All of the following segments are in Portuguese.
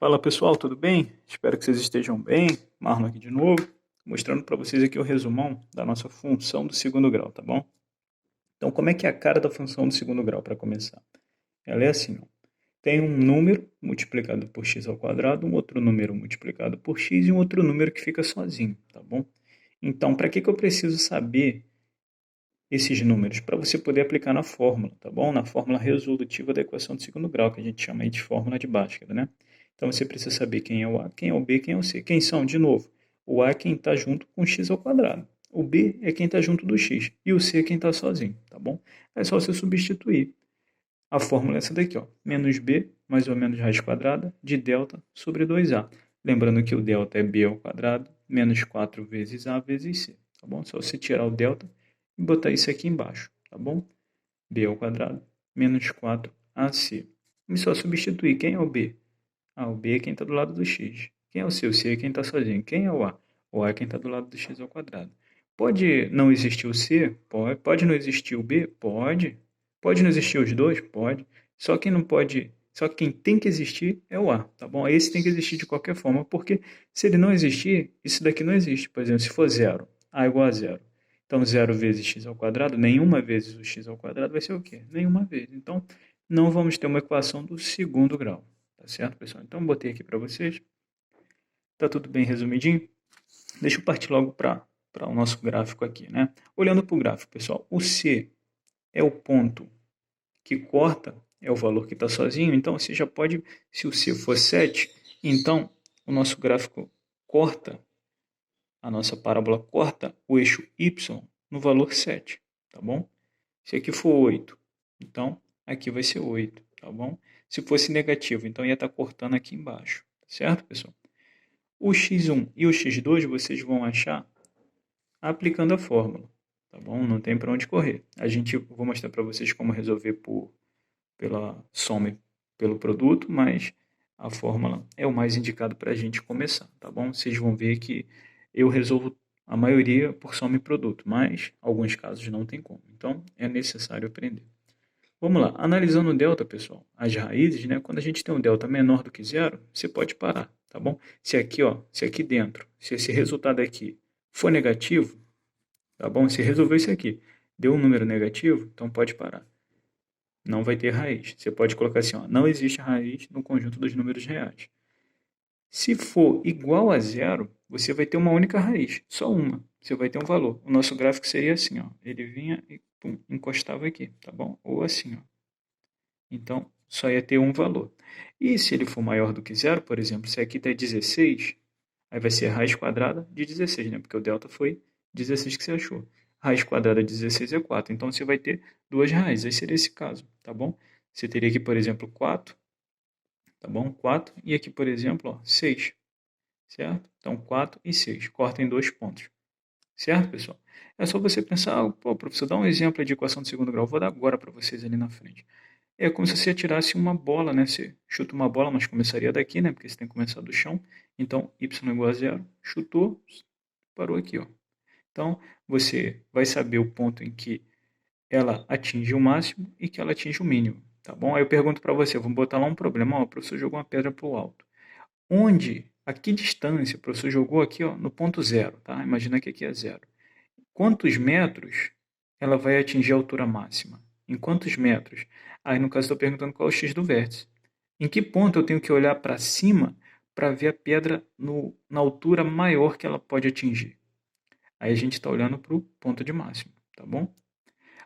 Fala pessoal, tudo bem? Espero que vocês estejam bem. Marlon aqui de novo, mostrando para vocês aqui o resumão da nossa função do segundo grau, tá bom? Então, como é que é a cara da função do segundo grau, para começar? Ela é assim, ó. Tem um número multiplicado por x ao quadrado, um outro número multiplicado por x e um outro número que fica sozinho, tá bom? Então, para que eu preciso saber esses números? Para você poder aplicar na fórmula, tá bom? Na fórmula resolutiva da equação de segundo grau, que a gente chama aí de fórmula de Bhaskara, né? Então você precisa saber quem é o A, quem é o B, quem é o C. Quem são, de novo? O A é quem está junto com x ao quadrado. O B é quem está junto do x. E o C é quem está sozinho, tá bom? É só você substituir. A fórmula é essa daqui, ó. Menos B, mais ou menos raiz quadrada, de delta sobre 2A. Lembrando que o delta é B ao quadrado, menos 4 vezes A vezes C, tá bom? Só você tirar o delta e botar isso aqui embaixo, tá bom? B ao quadrado, menos 4AC. E só substituir. Quem é o B? O B é quem está do lado do x. Quem é o C? O C é quem está sozinho. Quem é o A? O A é quem está do lado do x ao quadrado. Pode não existir o C? Pode. Pode não existir o B? Pode. Pode não existir os dois? Pode. Só quem não pode... Só quem tem que existir é o A, tá bom? Esse tem que existir de qualquer forma, porque se ele não existir, isso daqui não existe. Por exemplo, se for zero, A igual a zero. Então, zero vezes x ao quadrado, nenhuma vezes o x ao quadrado vai ser o quê? Nenhuma vez. Então, não vamos ter uma equação do segundo grau. Tá certo, pessoal? Então, botei aqui para vocês. Tá tudo bem resumidinho? Deixa eu partir logo para o nosso gráfico aqui, né? Olhando para o gráfico, pessoal, o C é o ponto que corta, é o valor que está sozinho. Então, você já pode, se o C for 7, então o nosso gráfico corta, a nossa parábola corta o eixo Y no valor 7, tá bom? Se aqui for 8, então aqui vai ser 8, tá bom? Se fosse negativo, então ia estar cortando aqui embaixo, certo, pessoal? O x1 e o x2 vocês vão achar aplicando a fórmula, tá bom? Não tem para onde correr. Vou mostrar para vocês como resolver pela soma e pelo produto, mas a fórmula é o mais indicado para a gente começar, tá bom? Vocês vão ver que eu resolvo a maioria por soma e produto, mas alguns casos não tem como. Então, é necessário aprender. Vamos lá, analisando o delta, pessoal, as raízes, né? Quando a gente tem um delta menor do que zero, você pode parar, tá bom? Se aqui, ó, se aqui dentro, se esse resultado aqui for negativo, tá bom? Se resolver isso aqui, deu um número negativo, então pode parar. Não vai ter raiz. Você pode colocar assim, ó, não existe raiz no conjunto dos números reais. Se for igual a zero, você vai ter uma única raiz, só uma. Você vai ter um valor. O nosso gráfico seria assim, ó. Ele vinha e pum, encostava aqui, tá bom? Ou assim, ó. Então, só ia ter um valor. E se ele for maior do que zero, por exemplo, se aqui está 16, aí vai ser raiz quadrada de 16, né? Porque o delta foi 16 que você achou. Raiz quadrada de 16 é 4. Então, você vai ter duas raízes. Aí seria esse caso, tá bom? Você teria aqui, por exemplo, 4, tá bom? 4. E aqui, por exemplo, ó, 6, certo? Então, 4 e 6. Corta em dois pontos. Certo, pessoal? É só você pensar, pô, professor, dá um exemplo de equação de segundo grau. Vou dar agora para vocês ali na frente. É como se você atirasse uma bola, né? Você chuta uma bola, mas começaria daqui, né? Porque você tem que começar do chão. Então, y igual a zero. Chutou, parou aqui, ó. Então, você vai saber o ponto em que ela atinge o máximo e que ela atinge o mínimo, tá bom? Aí eu pergunto para você, vamos botar lá um problema. Ó, o professor jogou uma pedra para o alto. A que distância o professor jogou aqui, ó, no ponto zero, tá? Imagina que aqui é zero. Quantos metros ela vai atingir a altura máxima? Em quantos metros? Aí, no caso, estou perguntando qual é o x do vértice. Em que ponto eu tenho que olhar para cima para ver a pedra na altura maior que ela pode atingir? Aí a gente está olhando para o ponto de máximo, tá bom?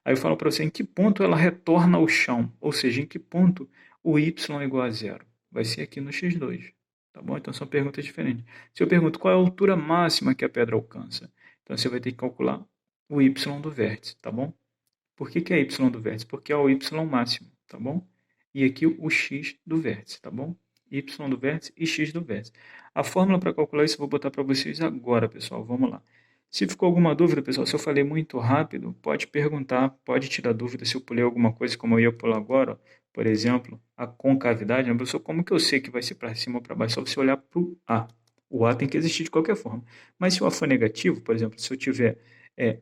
Aí eu falo para você em que ponto ela retorna ao chão, ou seja, em que ponto o y é igual a zero. Vai ser aqui no x2, tá bom? Então são perguntas diferentes. Se eu pergunto qual é a altura máxima que a pedra alcança, então você vai ter que calcular o y do vértice, tá bom? Por que é y do vértice? Porque é o y máximo, tá bom? E aqui o x do vértice, tá bom? Y do vértice e x do vértice. A fórmula para calcular isso eu vou botar para vocês agora, pessoal. Vamos lá. Se ficou alguma dúvida, pessoal, se eu falei muito rápido, pode perguntar, pode tirar dúvida se eu pulei alguma coisa, como eu ia pular agora, ó. Por exemplo, a concavidade, né, professor? Como que eu sei que vai ser para cima ou para baixo? Só você olhar para o A. O A tem que existir de qualquer forma. Mas se o A for negativo, por exemplo, se eu tiver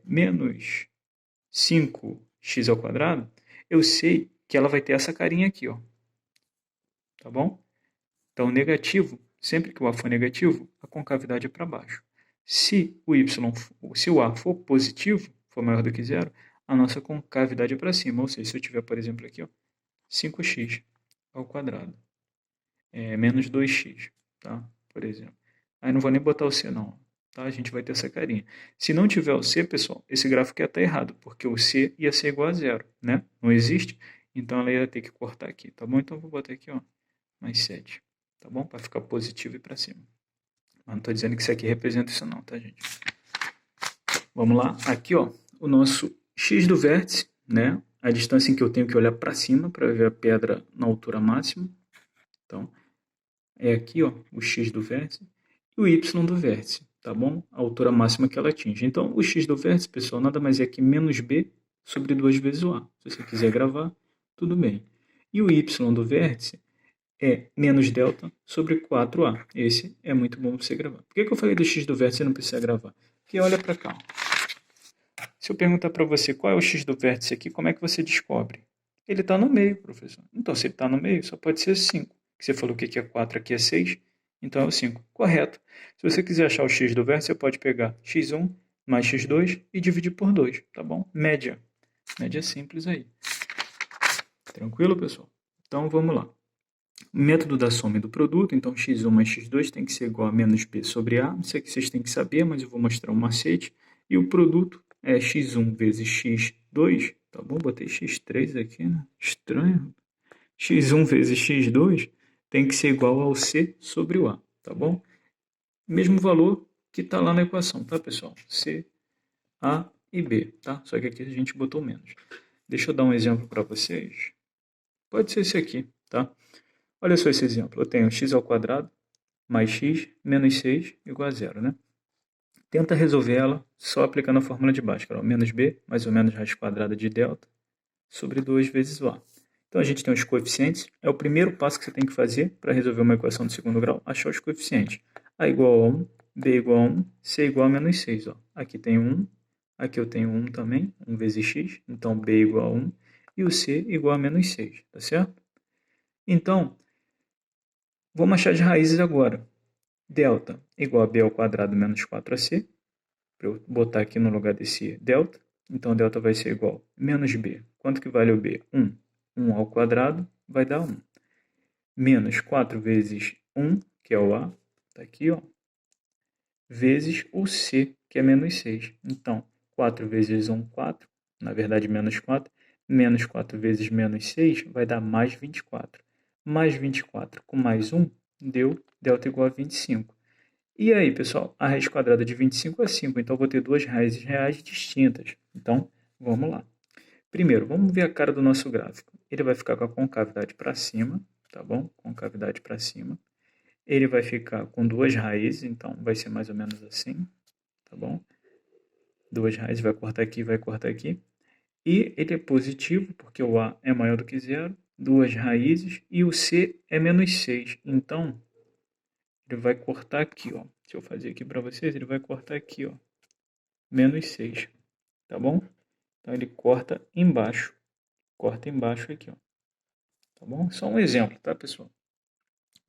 menos 5x ao quadrado, eu sei que ela vai ter essa carinha aqui, ó. Tá bom? Então, negativo, sempre que o A for negativo, a concavidade é para baixo. Se o A for positivo, for maior do que zero, a nossa concavidade é para cima. Ou seja, se eu tiver, por exemplo, aqui, ó, 5x ao quadrado, menos 2x, tá? Por exemplo. Aí não vou nem botar o C não, tá? A gente vai ter essa carinha. Se não tiver o C, pessoal, esse gráfico ia estar errado, porque o C ia ser igual a zero, né? Não existe, então ela ia ter que cortar aqui, tá bom? Então eu vou botar aqui, ó, mais 7, tá bom? Para ficar positivo e para cima. Mas não estou dizendo que isso aqui representa isso não, tá, gente? Vamos lá. Aqui, ó, o nosso x do vértice, né? A distância em que eu tenho que olhar para cima para ver a pedra na altura máxima. Então, é aqui, ó, o x do vértice e o y do vértice, tá bom? A altura máxima que ela atinge. Então, o x do vértice, pessoal, nada mais é que menos b sobre 2 vezes o a. Se você quiser gravar, tudo bem. E o y do vértice é menos delta sobre 4a. Esse é muito bom você gravar. Por que eu falei do x do vértice e não precisa gravar? Porque olha para cá. Se eu perguntar para você qual é o x do vértice aqui, como é que você descobre? Ele está no meio, professor. Então, se ele está no meio, só pode ser 5. Você falou que aqui é 4, aqui é 6, então é o 5. Correto. Se você quiser achar o x do vértice, você pode pegar x1 mais x2 e dividir por 2, tá bom? Média. Média simples aí. Tranquilo, pessoal? Então, vamos lá. Método da soma e do produto, então x1 mais x2 tem que ser igual a menos b sobre a. Isso aqui vocês têm que saber, mas eu vou mostrar um macete. E o produto é x1 vezes x2, tá bom? Botei x3 aqui, né? Estranho. x1 vezes x2 tem que ser igual ao c sobre o a, tá bom? Mesmo valor que está lá na equação, tá, pessoal? C, A e B, tá? Só que aqui a gente botou menos. Deixa eu dar um exemplo para vocês. Pode ser esse aqui, tá? Olha só esse exemplo. Eu tenho x ao quadrado mais x menos 6 igual a zero, né? Tenta resolver ela só aplicando a fórmula de baixo, que é menos b mais ou menos raiz quadrada de delta sobre 2 vezes o a. Então a gente tem os coeficientes. É o primeiro passo que você tem que fazer para resolver uma equação de segundo grau, achar os coeficientes. A igual a 1, b igual a 1, c igual a menos 6. Ó. Aqui tem 1, aqui eu tenho 1 também, 1 vezes x, então b igual a 1, e o c igual a menos 6, tá certo? Então, vamos achar as raízes agora. Delta igual a b ao quadrado menos 4ac. Para eu botar aqui no lugar desse delta. Então, delta vai ser igual a menos b. Quanto que vale o b? 1. 1 ao quadrado vai dar 1. Menos 4 vezes 1, que é o a. Está aqui, ó. Vezes o c, que é menos 6. Então, 4 vezes 1, 4. Na verdade, menos 4. Menos 4 vezes menos 6 vai dar mais 24. Mais 24 com mais 1 deu delta igual a 25. E aí, pessoal, a raiz quadrada de 25 é 5, então eu vou ter duas raízes reais distintas. Então, vamos lá. Primeiro, vamos ver a cara do nosso gráfico. Ele vai ficar com a concavidade para cima, tá bom? Concavidade para cima. Ele vai ficar com duas raízes, então vai ser mais ou menos assim, tá bom? Duas raízes, vai cortar aqui, vai cortar aqui. E ele é positivo, porque o A é maior do que zero. Duas raízes, e o C é menos 6. Então, ele vai cortar aqui, ó. Deixa eu fazer aqui para vocês. Ele vai cortar aqui, ó. Menos 6. Tá bom? Então, ele corta embaixo. Corta embaixo aqui, ó. Tá bom? Só um exemplo, tá, pessoal?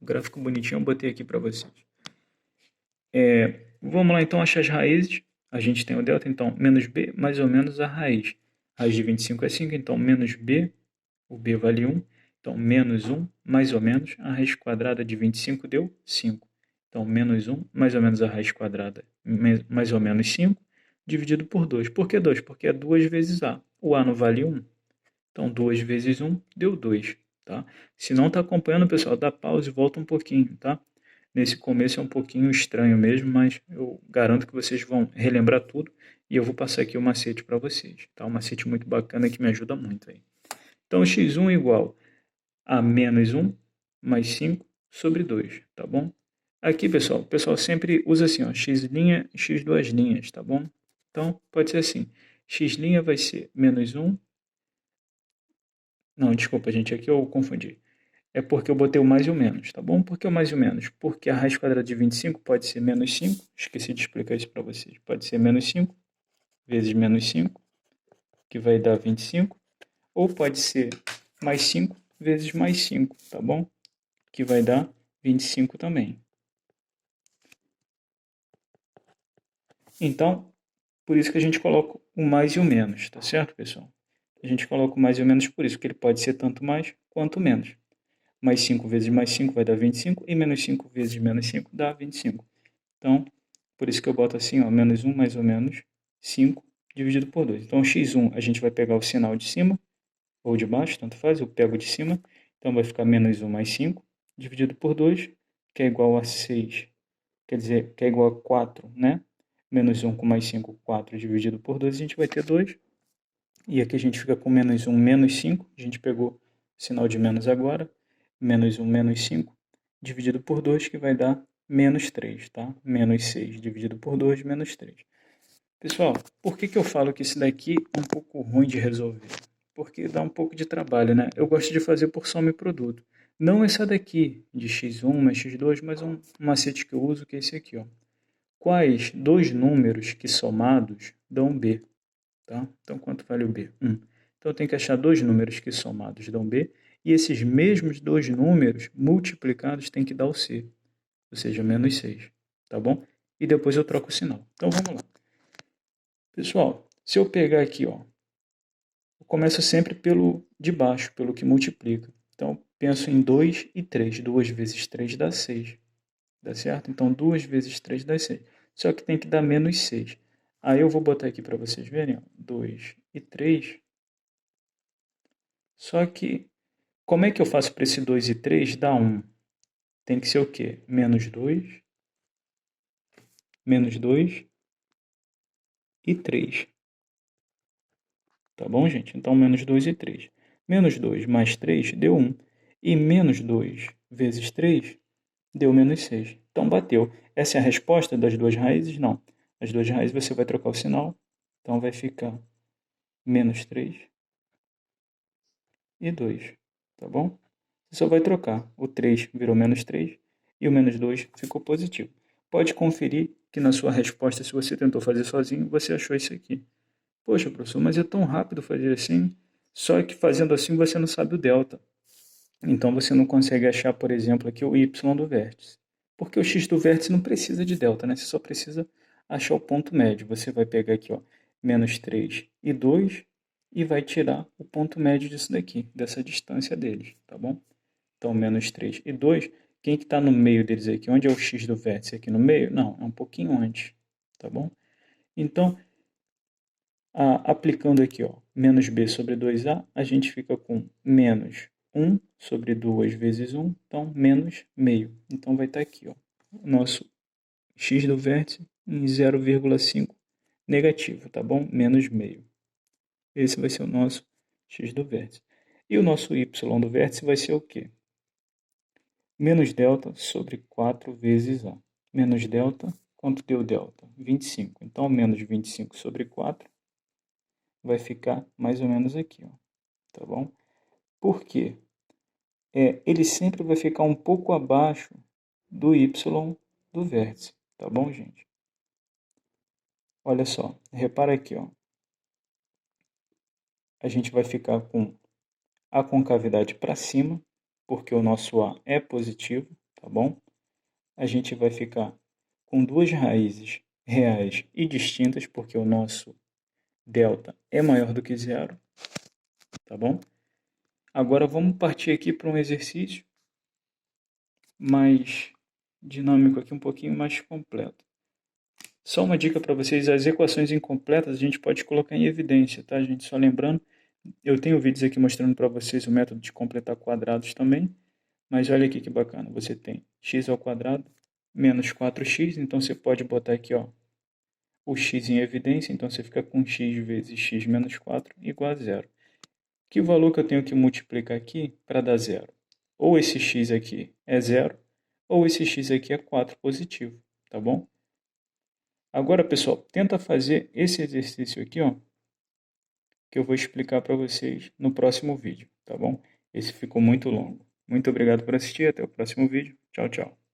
O gráfico bonitinho eu botei aqui para vocês. Vamos lá, então, achar as raízes. A gente tem o delta, então, menos b, mais ou menos a raiz. Raiz de 25 é 5, então, menos b. O b vale 1. Então, menos 1, mais ou menos. A raiz quadrada de 25 deu 5. Então, menos 1, mais ou menos a raiz quadrada, mais ou menos 5, dividido por 2. Por que 2? Porque é 2 vezes a. O a não vale 1. Então, 2 vezes 1 deu 2. Tá? Se não está acompanhando, pessoal, dá pausa e volta um pouquinho. Tá? Nesse começo é um pouquinho estranho mesmo, mas eu garanto que vocês vão relembrar tudo. E eu vou passar aqui o macete para vocês. Tá? Um macete muito bacana que me ajuda muito aí. Então, x1 é igual a menos 1 mais 5 sobre 2, tá bom? Aqui, pessoal, o pessoal sempre usa assim, ó, x' e x duas linhas, tá bom? Então, pode ser assim, x' vai ser menos 1... Não, desculpa, gente, aqui eu confundi. É porque eu botei o mais e o menos, tá bom? Por que o mais e o menos? Porque a raiz quadrada de 25 pode ser menos 5, esqueci de explicar isso para vocês. Pode ser menos 5 vezes menos 5, que vai dar 25, ou pode ser mais 5 vezes mais 5, tá bom? Que vai dar 25 também. Então, por isso que a gente coloca o mais e o menos, tá certo, pessoal? A gente coloca o mais e o menos por isso, porque ele pode ser tanto mais quanto menos. Mais 5 vezes mais 5 vai dar 25, e menos 5 vezes menos 5 dá 25. Então, por isso que eu boto assim, ó, menos 1 mais ou menos 5 dividido por 2. Então, x1 a gente vai pegar o sinal de cima, ou de baixo, tanto faz, eu pego de cima. Então, vai ficar menos 1 mais 5 dividido por 2, que é igual a 6, quer dizer, que é igual a 4, né? Menos 1 com mais 5, 4 dividido por 2, a gente vai ter 2. E aqui a gente fica com menos 1, menos 5. A gente pegou o sinal de menos agora. Menos 1, menos 5, dividido por 2, que vai dar menos 3, tá? Menos 6 dividido por 2, menos 3. Pessoal, por que eu falo que isso daqui é um pouco ruim de resolver? Porque dá um pouco de trabalho, né? Eu gosto de fazer por soma e produto. Não essa daqui, de x1 mais x2, mas um macete que eu uso, que é esse aqui, ó. Quais dois números que somados dão b? Tá? Então, quanto vale o b? 1. Então, eu tenho que achar dois números que somados dão b, e esses mesmos dois números multiplicados têm que dar o c, ou seja, menos 6, tá bom? E depois eu troco o sinal. Então, vamos lá. Pessoal, se eu pegar aqui, ó, eu começo sempre pelo de baixo, pelo que multiplica. Então, penso em 2 e 3. 2 vezes 3 dá 6. Dá certo? Então, 2 vezes 3 dá 6. Só que tem que dar menos 6. Aí eu vou botar aqui para vocês verem, ó, 2 e 3. Só que, como é que eu faço para esse 2 e 3 dar 1? Tem que ser o quê? Menos 2 e 3. Tá bom, gente? Então, menos 2 e 3. Menos 2 mais 3 deu 1. E menos 2 vezes 3 deu menos 6. Então, bateu. Essa é a resposta das duas raízes? Não. As duas raízes você vai trocar o sinal. Então, vai ficar menos 3 e 2. Tá bom? Você só vai trocar. O 3 virou menos 3 e o menos 2 ficou positivo. Pode conferir que na sua resposta, se você tentou fazer sozinho, você achou isso aqui. Poxa, professor, mas é tão rápido fazer assim. Só que fazendo assim você não sabe o delta. Então você não consegue achar, por exemplo, aqui o y do vértice. Porque o x do vértice não precisa de delta, né? Você só precisa achar o ponto médio. Você vai pegar aqui, ó, menos 3 e 2 e vai tirar o ponto médio disso daqui, dessa distância deles, tá bom? Então, menos 3 e 2. Quem que está no meio deles aqui? Onde é o x do vértice? Aqui no meio? Não, é um pouquinho antes, tá bom? Então, aplicando aqui, ó, menos b sobre 2a, a gente fica com menos 1 sobre 2 vezes 1, então menos meio. Então vai estar aqui, ó, o nosso x do vértice em 0,5 negativo, tá bom? Menos meio. Esse vai ser o nosso x do vértice. E o nosso y do vértice vai ser o quê? Menos delta sobre 4 vezes a. Menos delta, quanto deu delta? 25. Então, menos 25 sobre 4 vai ficar mais ou menos aqui, ó, tá bom? Por quê? Ele sempre vai ficar um pouco abaixo do y do vértice, tá bom, gente? Olha só, repara aqui, ó. A gente vai ficar com a concavidade para cima, porque o nosso A é positivo, tá bom? A gente vai ficar com duas raízes reais e distintas, porque o nosso delta é maior do que zero, tá bom? Agora vamos partir aqui para um exercício mais dinâmico aqui, um pouquinho mais completo. Só uma dica para vocês, as equações incompletas a gente pode colocar em evidência, tá, gente? Só lembrando, eu tenho vídeos aqui mostrando para vocês o método de completar quadrados também, mas olha aqui que bacana, você tem x ao quadrado menos 4x, então você pode botar aqui, ó, o x em evidência, então você fica com x vezes x menos 4 igual a zero. Que valor que eu tenho que multiplicar aqui para dar zero? Ou esse x aqui é zero, ou esse x aqui é 4 positivo, tá bom? Agora, pessoal, tenta fazer esse exercício aqui, ó, que eu vou explicar para vocês no próximo vídeo, tá bom? Esse ficou muito longo. Muito obrigado por assistir, até o próximo vídeo. Tchau, tchau.